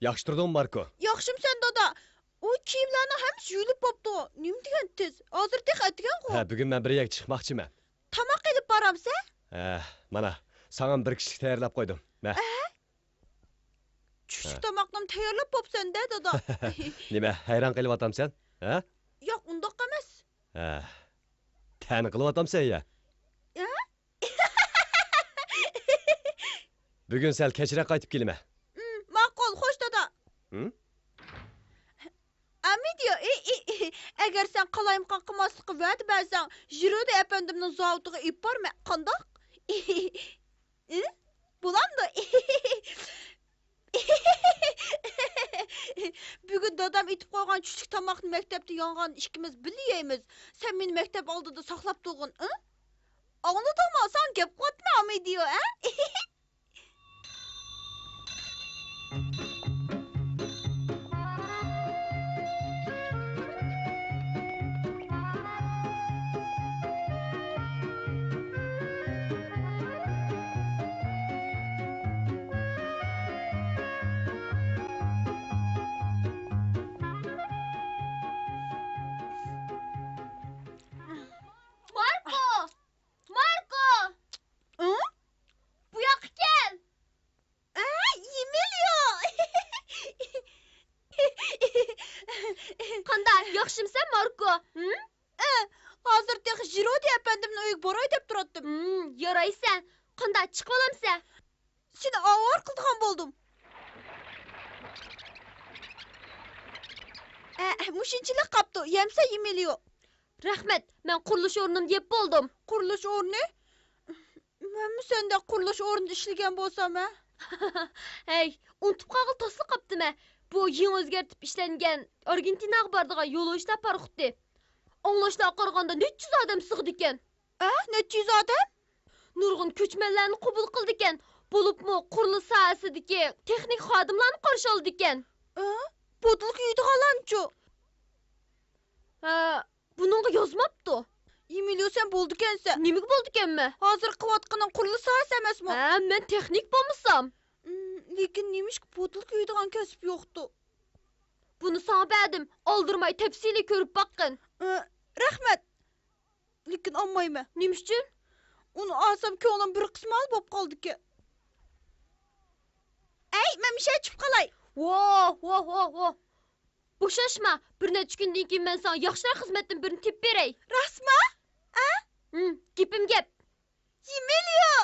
Yaxşı turdun Marko. Yaxşımsan dada. O kiyimlarni hammasi yuyilib bo'pti. Nima degan tez? Hozir tek aytgan ku. Ha, bugun men bir yerga chiqmoqchiman. Tamoq qilib boramsa? Mana, sana bir kişilik tayyorlab qo'ydim. Ma. Tushlik tomoqni tayyorlab bo'psan-da dada. Nima, hayron qilyapsan? Ha? Yo'q, undoq emas. Tan qilyapsan ya. Bugun sal kechroq qaytib kelma. Ma'qul, xo'sh dada. Amidiyo, agar sen qalayimqon qilmaslikqa va'da bersang, Jirodi efendimning zavodiga ib borma, qandoq? Bo'lamdi. Bugun dadam itib qo'ygan tushlik tomoqni maktabda yongan ikkimiz birga yeymiz. Sen meni maktab oldida saqlab turg'in, Anladingmi? Sen gap qotma, Amidiyo, Bu yoqqa kel. Emilio. Qanday, yaxshimsan, Marko? Hozir tek Jirodi efendimning uyiga boray deb turatdim. Yaraysan. Qanday chiqib olamsan? Seni avor qilgan bo'ldim. Mushinchilik qapti. Yemsa Emilio. Rahmat, men qurilish o'rnimda yeb bo'ldim. Qurilish o'rni? Menmi senda qurilish o'rnida ishlagan bo'lsam, Hey, unutib qolg'il tosliq qaptimi? Bu yangi o'zgartib ishlangan Argentinaga boradigan yo'lovchilar parxuti. Anglashlar qaraganda 400 odam sig'di ekan. 400 odam? Nurg'un ko'chmanlarni qabul qildi ekan. Bo'libmi qurilish sohasidagi texnik xodimlarni qarshi oldi ekan. Podlik yeydiganlarni-chu. Buningga yozmabdi. Emilio, sen bo'ldi ekansan. Nimaga bo'ldi ekanmi? Hozir qilayotganing qurilish sohasi emasmi? Men texnik bo'lmasam. Lekin nemishki podlik yeydigan kasb yo'qdi. Buni sana berdim. Oldirmay tafsili ko'rib boqqin. Rahmat. Lekin olmayman. Nima uchun? Uni olsam ko'nglim bir qismi al bo'lib qoldi-ki. Men misha chiqib qolay. Vo. Bo'shashma. Bir necha kundan keyin men sana yaxshilar xizmatdan birini tepib beray. Rasma? Gapim gap. Emilio.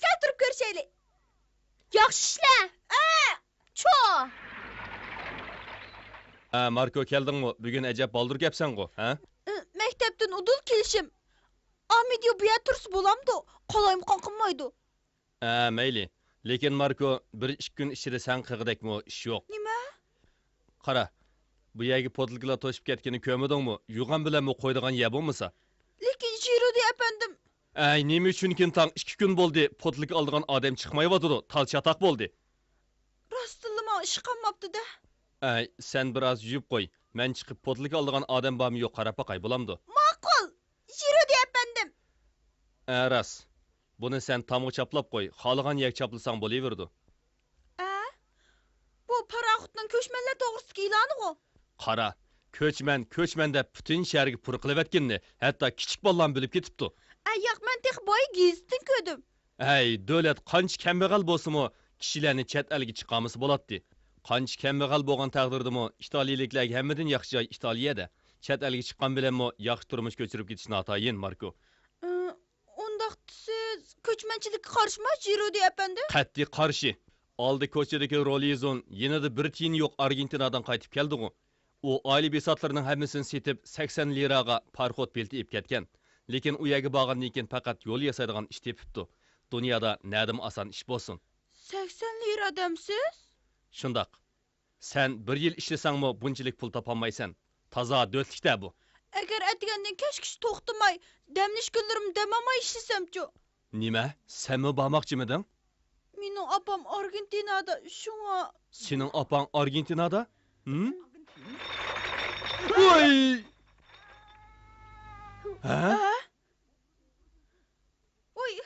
Sen turib ko'rishaylik. Yaxshi ishla. Cho. Marko keldingmi? Bugun ajab baldur gapsan-ku, Maktabdan udul kelishim. Amidiyo bu yer tursa bo'lamdi. Qalayimqon qilmaydi. Mayli. Lekin Marko, 1-2 kun ichida sen qilg'idekmi ish yo'q. Nima? Qara. Bu yerga podliklar to'shib ketgani ko'midingmi? Yug'an bilan qo'ydigan yer bo'lmasa. Lekin Jirodi efendim. Nima uchunkin tang 2 kun bo'ldi, podlik oldigan odam chiqmayotdi, talchataq bo'ldi. Rostillama ish qolmabdi-da. Sen biraz yuyib qo'y. Men chiqib podlik oldigan odam bormi yo'q qarab boqay, bo'lamdi. Ma'qul. Jirodi efendim. Ras. Buni sen tamı chaplab qo'y. Xohlagan yer chaplasang bo'laverdi. Bu paraxutning ko'chmanlar to'g'risidagi e'loni-ku. Qara, ko'chman deb butun shaharga pur qilib etganni, hatto kichik bolalarni bilib ketibdi. Yo'q, men tek boy gezitdan ko'rdim. Davlat qancha kambag'al bo'lsa-mu, kishilarni chet elga chiqamisi bo'ladi. Qancha kambag'al bo'lgan taqdirdami, Italiyaliklarga hammadan yaxshi joy Italiyada. Chet elga chiqqan bilanmi yaxshi turmush ko'chirib ketish notayin, Marko. Undaq siz ko'chmanchilikka qarsimi, Jirodi efendim? Qat'iy qarshi. Oldi ko'chadagi Rolizon yanada bir tiyin yo'q Argentinadan qaytib keldi-ku. U oila besatlarining hammasini setib 80 liraga parxod belti ib ketgan. Lekin u yerga borgandan keyin faqat yo'l yasaydigan ish tepibdi. Dunyoda nadim oson ish bo'lsin. 80 lira demsiz? Shundoq. Sen bir yil ishlasangmi bunchalik pul topolmaysan. Toza do'stlikda bu. Eğer etgenden keşke toxtamay, demliş günlerim demamay işlesemço. Nima? Sen mi barmoqchimiding? Mening apam Argentinada, şuna... Sening opang Argentinada? Hm? Voy! Ha? Ha? Oy,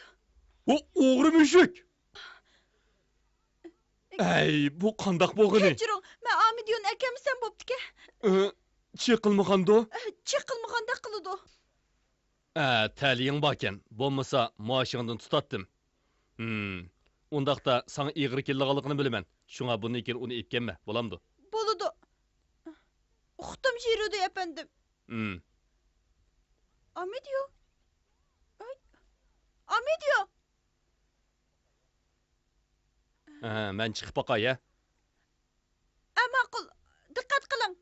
O o'g'ri mushuk. Ey, bu qandaq bo'g'ini? kechiring. Men Amidiyon akamisan bo'ptike. Chiqilmagando? Chiqilmaganda qiladi. Taliying borkan, bo'lmasa maoshingdan tutatdim. Undaqda sana ig'ir kelganligini bilaman. Shunga bundan keyin uni epkenme, bo'lamdi. Bo'ladi. Uqdim Jirude efendim. Amidiyo. Ay. Amidiyo. Men chiqib boqay, ya. Ma'qul. Diqqat qiling.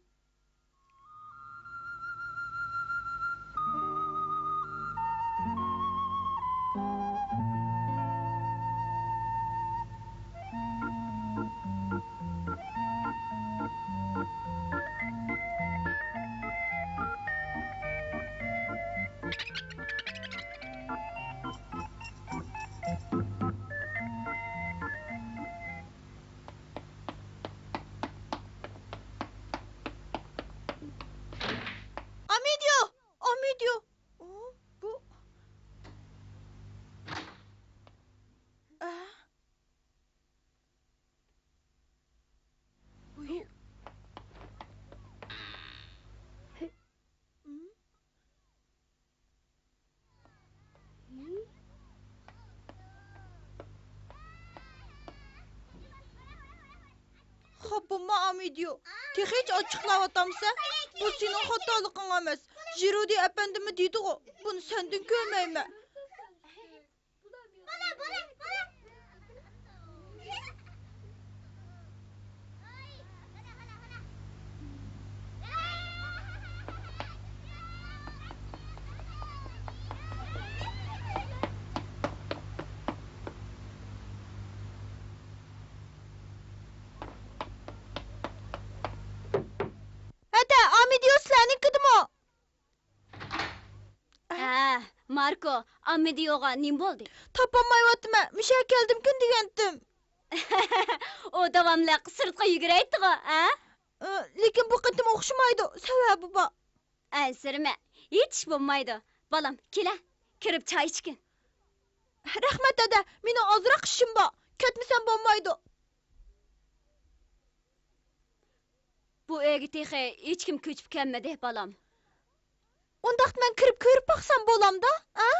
Amidiyo. Amidiyo. Bu. Uy. Xapama Amidiyo. Hiç açıqlawatamsa, bu senin xatoliging emas. Jirude efendimi deydi-ku. Bunu senden görmeyme. Hadi Amidiyo seninkidim o. Marko, Amidiyoga nim bo'ldi? Tapamayvatma. Müşe keldim gün degendim. O davamlı sırtqa yuguraytdi-ku, ha? Lekin bu qitim o'xshamaydi. Sababi bor. Ansirma, hech bo'lmaydi. Balam, kela, kirib choy ichgin. Rahmat dada. Meni ozroq ishim bor. Ketmasam bo'lmaydi. Bu uyga texe hech kim ko'chib kelmadi, balam. Undaqda men kirib ko'rib baqsam bo'lamda, ha?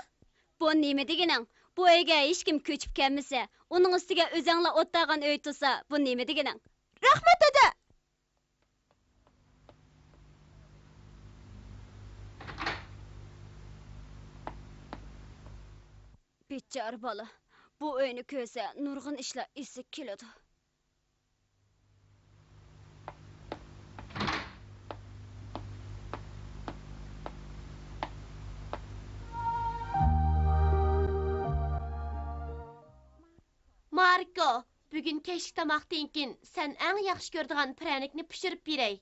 Bu nima deganing? Bu uyga hech kim ko'chib kelmasa, uning ustiga o'zinglar o'ttirgan uy tursa, bu nima deganing? Rahmat dada. Bechora bola, bu uyni ko'rsa, nurg'un ishlar esi keladi. Marko, bugün keşik tamaktan keyin sen eng yaxshi ko'radigan pranikni pishirib beray.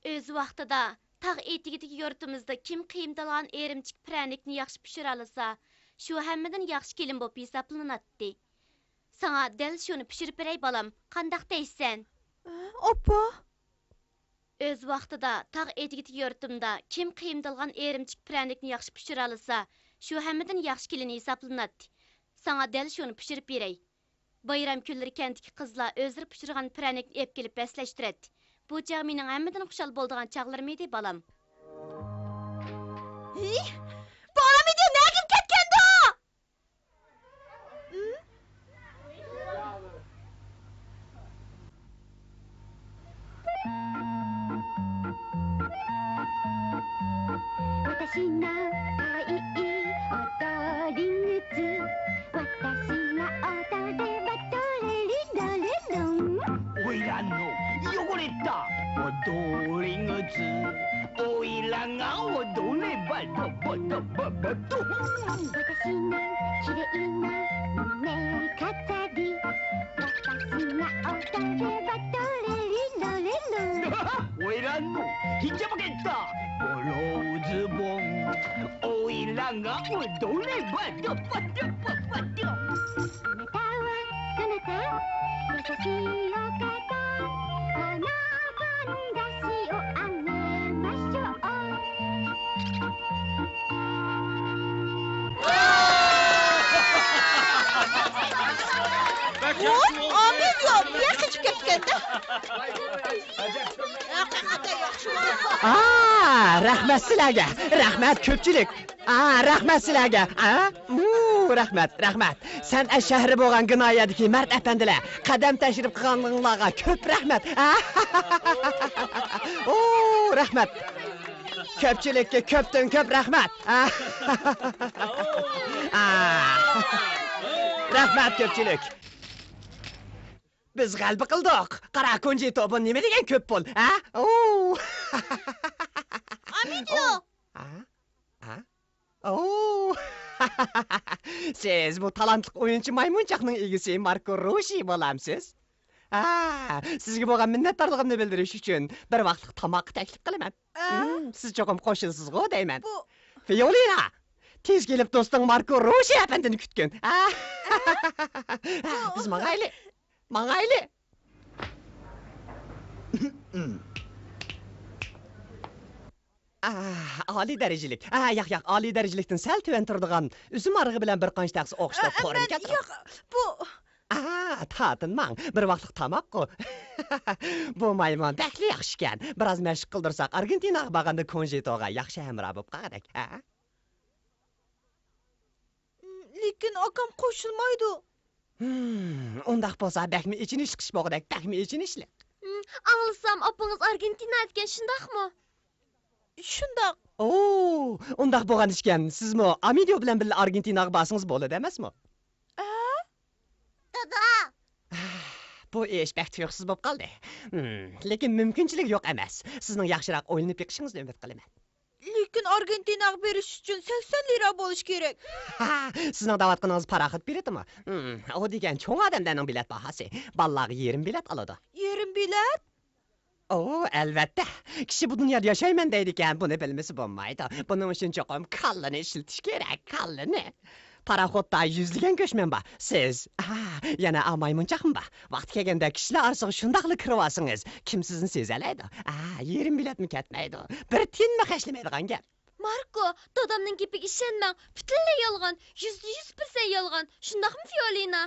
Öz vaqtida taq etigidagi yurtimizda kim qiymdalgan erimchik pranikni yaxshi pishira olsa, shu hammadan yaxshi kelin bo'lib hisoblanadi. Sana dal shuni pishirib beray balam, qandaq deysan? Oppa. Öz vaqtida taq etigidagi yurtimda kim qiymdalgan erimchik pranikni yaxshi pishira olsa, shu hammadan yaxshi kelin hisoblanadi. Sana dal shuni pishirib beray. Bayram kunlari kentdagi qizlar o'zlari pishirgan pranikni ep kelib baslashtiradi. Bu çağ mening hammadan xushal bo'ldigan chaqlarim edi balam. Bu Amidiyo nagim ketgandi o? 오이란노 잊어보겠다. 로즈봉 오이랑아 놀래봐도 빠져. Amelio, bu yoqqa chiqib ketganda. Haqiqatan yaxshi bo'ldi. Rahmat sizlarga. Rahmat ko'pchilik. Rahmat sizlarga. Rahmat. San'at shahri bo'lgan Ginoyadagi mard afandilar, qadam tashrif qilganinglarga ko'p rahmat. Rahmat. Ko'pchilikka ko'pdan ko'p rahmat. Rahmat ko'pchilik. Biz g'alaba qildik. Qara kunji to'pin nima degan ko'p pul, Amelio. Siz bu talantli o'yinchi maymunchaqning egisi Marko Roshi bo'lamsiz? Sizga bo'lgan minnatdorligimni bildirish uchun bir vaqtlik tomoq taklif qilaman. Siz cho'qim qo'shilsiz-ku deyman. Fiolina, tez kelib do'sting Marko Roshi apandini kutgin. Biz mang'ayli. Oliy darajalik. Yo'q, oliy darajalikdan sal tuvan turadigan uzum arig'i bilan bir qancha taqsi o'qishda ko'rinib ketdi. Yo'q, bu Tatinmang, bir vaqtlik tomoq-ku. Bu maymun bakli yaxshi ekan. Biroz mashq qildirsak, Argentinaga borganda konjetoga yaxshi hamroh bo'lib qoldik. lekin akam qo'shilmaydi. Undaq bo'lsa, bakmi ichinish chiqish bo'g'dak, bakmi ichinish. Anglasam, opangiz Argentina ekan, shundaqmi? Shundoq. Undaq bo'lgan ekan, sizmi Amelio bilan birga Argentinaga borsangiz bo'ladi emasmi? Dada. Bu ish bak tuyuqsiz bo'lib qoldi. Lekin mumkinchilik yo'q emas. Sizning yaxshiroq o'yinib yiqishingizni umid qilaman. Lekin Argentinaga berish uchun 80 lira bo'lish kerak. Sizning da'vat qilganingiz paraxat biletimi? O degan cho'ng odamlarning bilet bahasi. Ballar yerim bilet oladi. Yerim bilet? Albatta. Kishi bu dunyoda yashayman deydi ekan, buni bilmasa bo'lmaydi. Buning uchun cho'qim kallani ishlatish kerak, kallani. Paraxotda yuzlagan ko'chman bor. Siz, yana maymunchaqmi bor. Vaqt kelganda kishilar orasiga shundaqli kirib olsangiz, kim sizni sezalaydi? Yerim biletmi ketmaydi. Bir tiyinmi hashlamaydigan gap. Marko, dadamning gapiga ishonmang. Butunlay yolg'on, 100% yolg'on. Shundaqmi, Fiolina?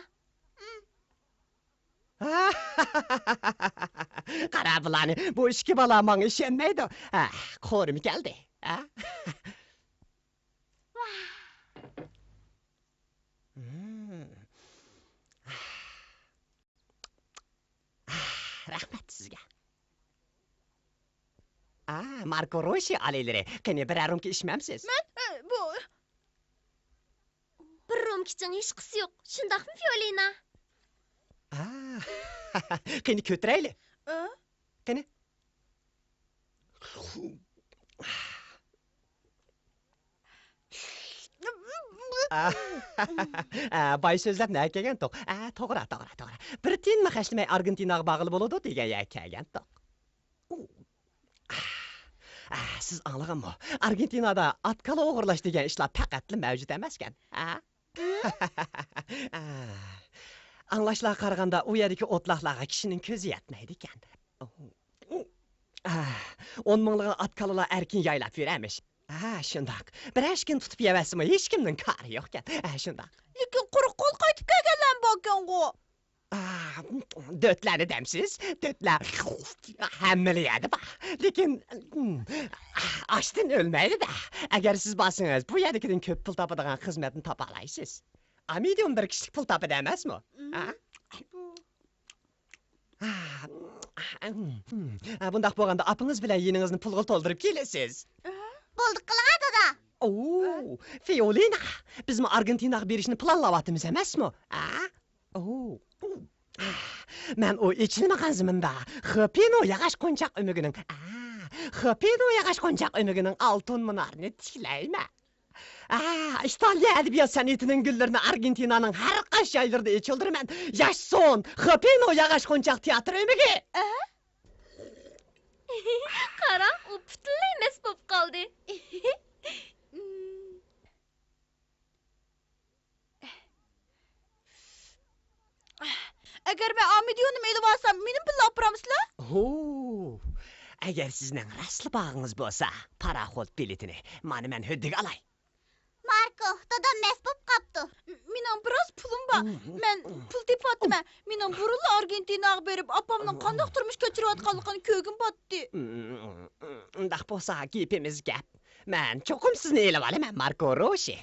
Qara bularni, bu ishki bola menga ishonmaydi. Qo'rim keldi. Rahmat sizga. Marko Roshi alaylari, qani bir arumga ishmamsiz? Bu Bir romkiching hech qisi yo'q. Shundaqmi, Fiolina? Qani ko'tirayli. Qani. Bay so'zlab nima kelgan to'q? To'g'ri. Bir tiyinmi hashlamay Argentinaga bog'li bo'ladi degan kelgan to'q. Siz anglaganmi? Argentinada atkala o'g'irlash degan ishlar faqatli mavjud emas ekan. Anglashlarga qaraganda u yerdagi o'tloqlarga kishining ko'zi yetmaydi ekan. 10 minglagan atkalalar erkin yaylab yuramish. Shundoq. Bir ashkin tutib yevasimi, hech kimning kari yo'q ekan. Shundoq. lekin quruq qo'l qaytib kelganlar bo'lgan-ku. Dötlarni demsiz? Dötlar hammaliyadi bor. Lekin ochdan o'lmaydi-da. Agar siz borsangiz, bu yerdagidan ko'p pul topadigan xizmatni topa olasiz. Amedium bir kishilik pul topadi emasmi? Bundaq bo'lganda apingiz bilan yeningizni pulga to'ldirib kelasiz. Bo'ldi qilgan dada. Fiolina, bizmi Argentinaga berishni planlayapmiz emasmi? Men o ichilmagan zaminda Xopino yog'och qo'nchoq o'migining, Xopino yog'och qo'nchoq o'migining oltin munorini tiklayman. İtalya edebiyat sanatının güllerini Argentina'nın her kaç aylarda içildirmen. Yaşson, Hopino yağış konçak tiyatro ömüge. Qarang, u butunlay emas bo'lib qoldi. Agar men Amidiyonni elib olsam, meni bilan opiramizlar? Agar sizning rasli bağınız bo'lsa, paraxod biletini mana men huddiga alay. Marko, dadam mes bo'lib qapti. Mening biroz pulim bor. Men pul tepatdim. Mening burunli Argentinaga berib, opamning qanday turmush kechirayotganligini ko'gim botdi. Undaq bo'lsa, gapimiz gap. Men cho'qim sizni elib olaman, Marko Roshi.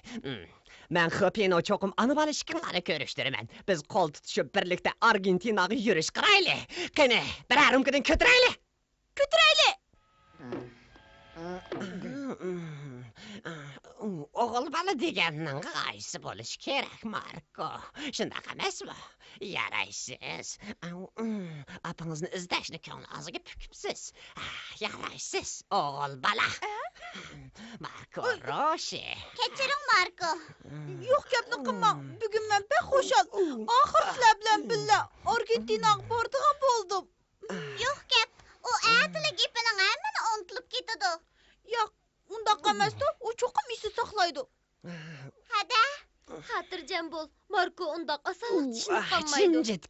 Men Hopino cho'qim anib olishganlarni ko'rishtiraman. Biz qo'l tutishib birlikda Argentinaga yurish qirayli. Qani, bir arumkadan ko'tirayli. Ko'tirayli. O'g'il bola deganning qaysi bo'lishi kerak, Marko? Shunday emasmi? Yaraysiz. Apingizni izdashni ko'nglingizni pukibsiz. Yaraysiz, o'g'il bola. Marko Roshi. Kechiring, Marko. Yo'q gapni qilmang. Bugun men bexushal. Oxir sizlar bilan birga Argentinaga bordigan bo'ldim. Yo'q gap. U atili gapining hammani unutilib ketadi. Yo'q, undaq emasdi. U cho'qim esi saqlaydi. Hada. Xotirjam bo'l. Marko undaq osonlik tushunib qolmaydi. Jimjit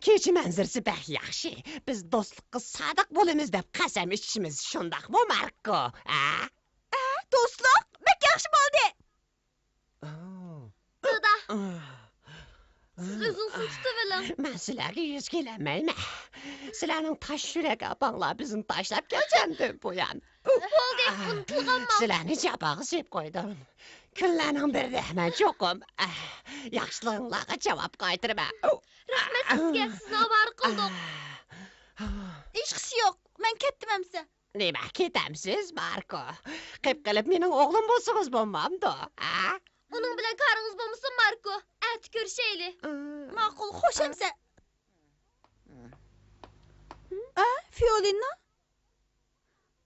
kecha manzarasi bax yaxshi. Biz do'stlikqa sodiq bo'lamiz deb qasam ichishimiz shundaqmi, Marko? Do'stlar, bek yaxshi bo'ldi. Dada, siz o'zingizni tutib oling. Men sizlarga yuz kelmayman. Sizlarning tosh yurak opanglar bizni tashlab ketgandi bu yan. Bo'ldi, unutilganman. Sizlarni jabog'i sep qo'ydim. Kunlarning birida men cho'qim yaxshiliginglarga javob qaytiraman. Rahmat sizga, sizni ovora qildik. Ishqisi yo'q. Men ketdim amsa. Nima ketamsiz, Marko? Qip qilib mening o'g'lim bo'lsangiz bo'lmamdi, Uning bilan qaringiz bo'lmasin, Marko. Ati ko'rishayli. Ma'qul, xo'sh amsa. Fiolina?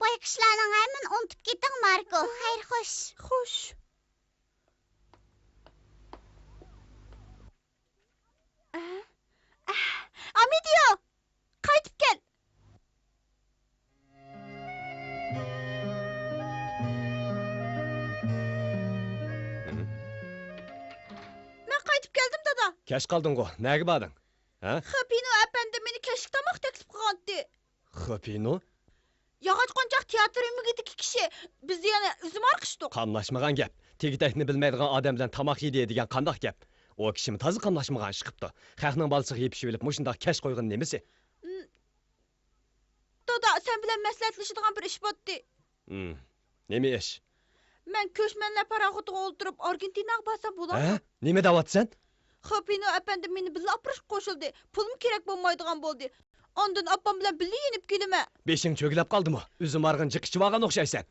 Boy qishlarning hammani unutib ketding, Marko. Xayr, xo'sh. Xo'sh. Amidio, qaytib kel. Men qaytib keldim, dada. Kech qolding-ku. Nega bording? Hopino apandi meni kechki tomoq taklif qilgandi. Hopino? Yog'och qo'nchoq teatr umigidagi kishi bizni yana uzum arqishdi. Qamlashmagan gap. Tegitakni bilmaydigan odam bilan tamoq yeydi degan qandoq gap? O kishimi toza qamlashmagan chiqibdi. Xalqning bolasiga yepishib olib, mushundaq kech qo'ygan nimasi? Dada, sen bilan maslahatlashadigan bir ish botdi. Nima ish? Men ko'chmanlar paraxotiga o'ltirib Argentinaga borsam bo'ladimi? Nima deyapsan? Hopino apandi meni birga opirish qo'shildi. Pulim kerak bo'lmaydigan bo'ldi. Ondan opam bilan birga yenib kelaman. Beshing cho'gilab qoldimi? Uzum arg'in jiqichib olgan o'xshaysan.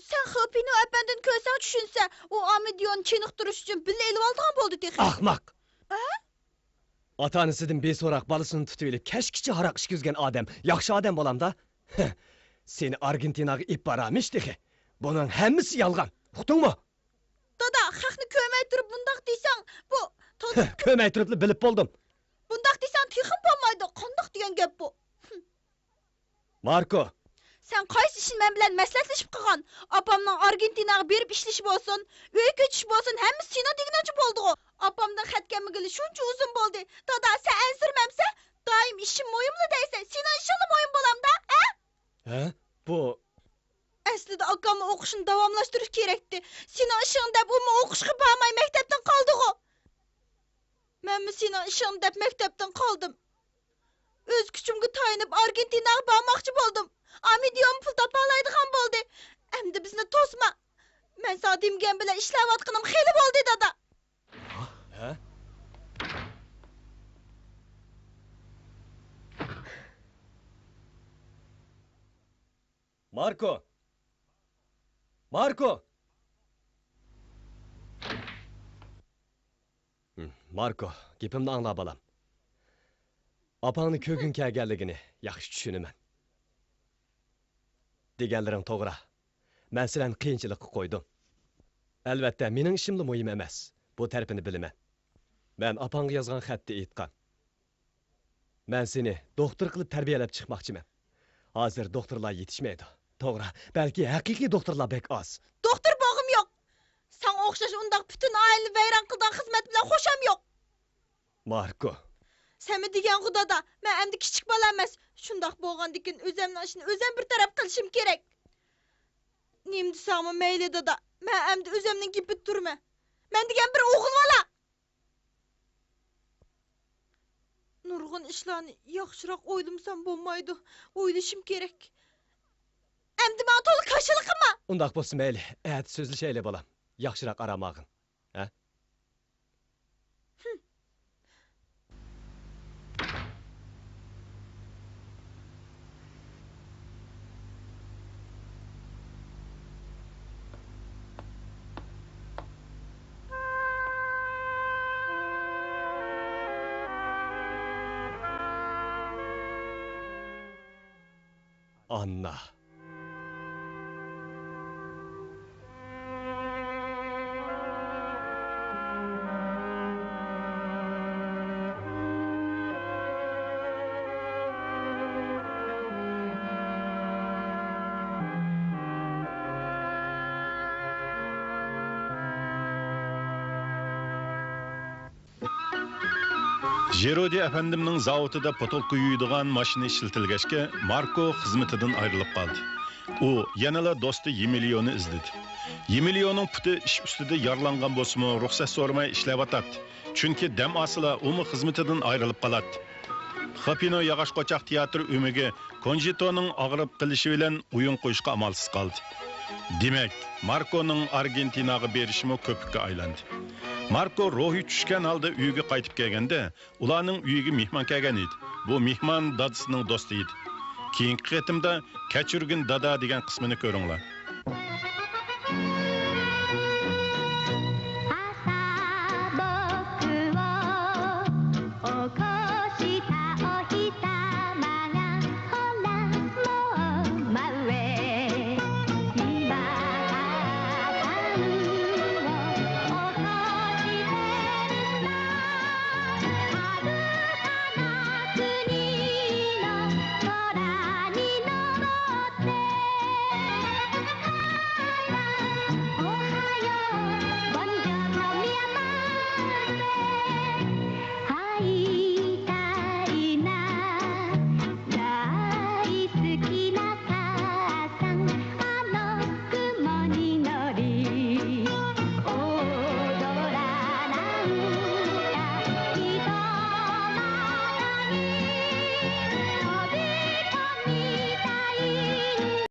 Sen Hopino apandini ko'rsang tushunsa, u Amidiyonni chiniqtirish uchun birga elib oldigan bo'ldi texnik. Ahmoq. Ota-onasidan beso'roq bolasini tutib olib, kashkicha haroq ishkizgan odam, yaxshi odam bo'lamda? Seni Argentinaga ib boramish dexe. Buning hammasi yolg'on. Uqdingmi? Dada, haqni ko'may turib bundaq desang, bu ko'may turib bilib bo'ldim. Bundaq desang texim bo'lmaydi. Qandoq degan gap bu? Marko, sen qaysi ishni men bilan maslahatlashib qilgan? Opamning Argentinaga berib ishlashi bo'lsin, uy ko'chish bo'lsin, hammasi seni degancha bo'ldi-ku. Opamdan xat kelmagili shuncha uzun bo'ldi. Dada, sen ansirmamsa, doim ishim mo'yimli deysan. Seni ishingni mo'yim bo'lamda, bu aslida akamni o'qishini davomlashtirish kerakdi. Seni ishing deb u o'qishga bormay maktabdan qoldi-ku. Men seni ishing deb maktabdan qoldim. O'z kuchimga tayanib Argentinaga bormoqchi bo'ldim. Amidiyom pul topalaydigan bo'ldi. Endi bizni to'sma. Men Sadimgan bilan ishlayotganim xeyli bo'ldi, dada. Marko. Marko, gapimni angla bolam. Opangni ko'gin kelganligini yaxshi tushunaman. Deganlaring to'g'ri. Men sizlarni qiyinchilikqa qo'ydim. Albatta, mening ishimli muhim emas. Bu tarafini bilaman. Men apangga yozgan xatda aytgan. Men seni doktor qilib tarbiyalab chiqmoqchiman. Hozir doktorlar yetishmaydi. To'g'ri, balki haqiqiy doktorlar bek oz. Doktor bağım yok. Sen okşaş undaq bütün aile veyran qıldan xizmet bilen xoşam yok. Marko, Sen mi digen Xudada, men emdi kichik bala emas. Şundaq bolgandikin özemni işini özem bir taraf qilishim kerak. Nim desam meyli dada, men emdi özemning gipit turma. Men digen bir o'g'il bola. Nurg'un ishlarni yaxshiroq o'ylamsam bo'lmaydi. O'ylashim kerak. Emdi men to'liq qarshilik qilma. undaq bo'lsa mayli. At so'zlashayli bolam. Yaxshiroq aramag'in. Ha? Anna. Jerodi efendimning zavodida potolka yuydigan mashina ishlatilgachga Marko xizmatidan ayrilib qoldi. U yanala do'sti Emilioni izladi. Emilioning puti ish ustida yaralangan bo'lsa-mu, ruxsat so'ramay ishlayotdi. Chunki dam asila uni xizmatidan ayrilib qoladi. Xapino yog'och qochoq teatr umiga Konjitoning og'rib qilishi bilan o'yin qo'yishga amalsiz qoldi. Demak, Markoning Argentinaga berishimi ko'pikka aylandi. Marko ruhi tushgan holda uyiga qaytib kelganda, ularning uyiga mehmon kelgan edi. Bu mehmon dadasining do'sti edi. Keyingi qatimda Kechirgin dada degan qismini ko'ringlar.